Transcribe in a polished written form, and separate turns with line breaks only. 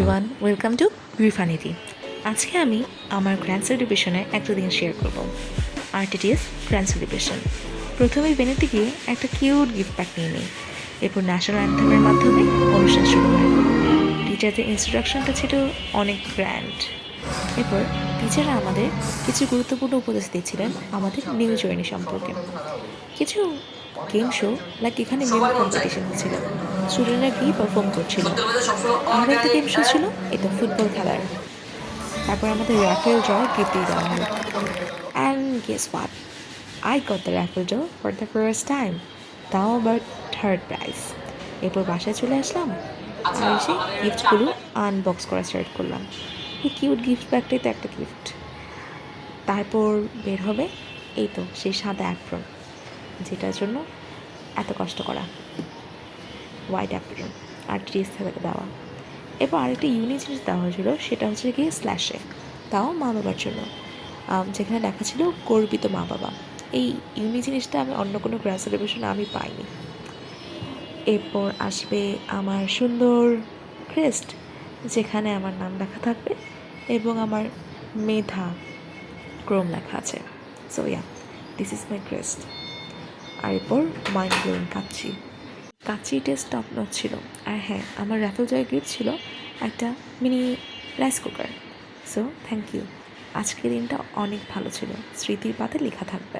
Everyone, welcome to রিফানিটি। আজকে আমি আমার গ্র্যান্ড সেলিব্রেশনে একটা দিন শেয়ার করব। আর ইট ইজ গ্র্যান্ড সেলিব্রেশন। প্রথমেই ভেন্যুতে গিয়ে একটা কিউট গিফট প্যাক নিয়ে নিই। এরপর ন্যাশনাল অ্যান্থেমের মাধ্যমে অনুষ্ঠান শুরু হয়। টিচারদের ইনস্ট্রাকশনটা ছিল অনেক গ্র্যান্ড। এরপর টিচাররা আমাদের কিছু গুরুত্বপূর্ণ উপদেশ দিয়েছিলেন আমাদের নিউ জার্নি সম্পর্কে। কিছু গেম শো লাইক এখানে মিম কম্পিটিশন হচ্ছিল, স্টুডেন্টরা গিয়ে পারফর্ম করছিল। আর একটা গেম শো ছিল এটা ফুটবল খেলার। তারপর আমাদের র্যাফেল ড্র গিফট দিয়ে দেওয়া হলো। And guess what, I got the raffle draw for the first time, তাও আবার থার্ড প্রাইজ। এরপর বাসায় চলে আসলাম আর এসে গিফটগুলো আনবক্স করা স্টার্ট করলাম। এই কিউট গিফট ব্যাগটাই তো একটা গিফট। তারপর বের হবে এই তো সেই সাদা অ্যাপ্রন, যেটার জন্য এত কষ্ট করা, হোয়াইট অ্যাপ্রন আর ড্রেস থেকে দেওয়া। এরপর আরেকটা ইউনিক জিনিস দেওয়া হয়েছিল, সেটা হচ্ছে গিয়ে স্ল্যাশে, তাও মা বাবার জন্য, যেখানে লেখা ছিল গর্বিত মা বাবা। এই ইউনিক জিনিসটা আমি অন্য কোনো গ্র্যান্ড সেলিব্রেশনে আমি পাইনি। এরপর আসবে আমার সুন্দর ক্রেস্ট, যেখানে আমার নাম লেখা থাকবে এবং আমার মেধা ক্রোম লেখা আছে। So yeah, this is my crest. আর এরপর mind blowing kacchi taste top notch ছিল। আর হ্যাঁ, আমার র্যাফেল জয় গিফট ছিল একটা mini rice cooker. So thank you. আজকের দিনটা অনেক ভালো ছিল, স্মৃতির পাতে লেখা থাকবে।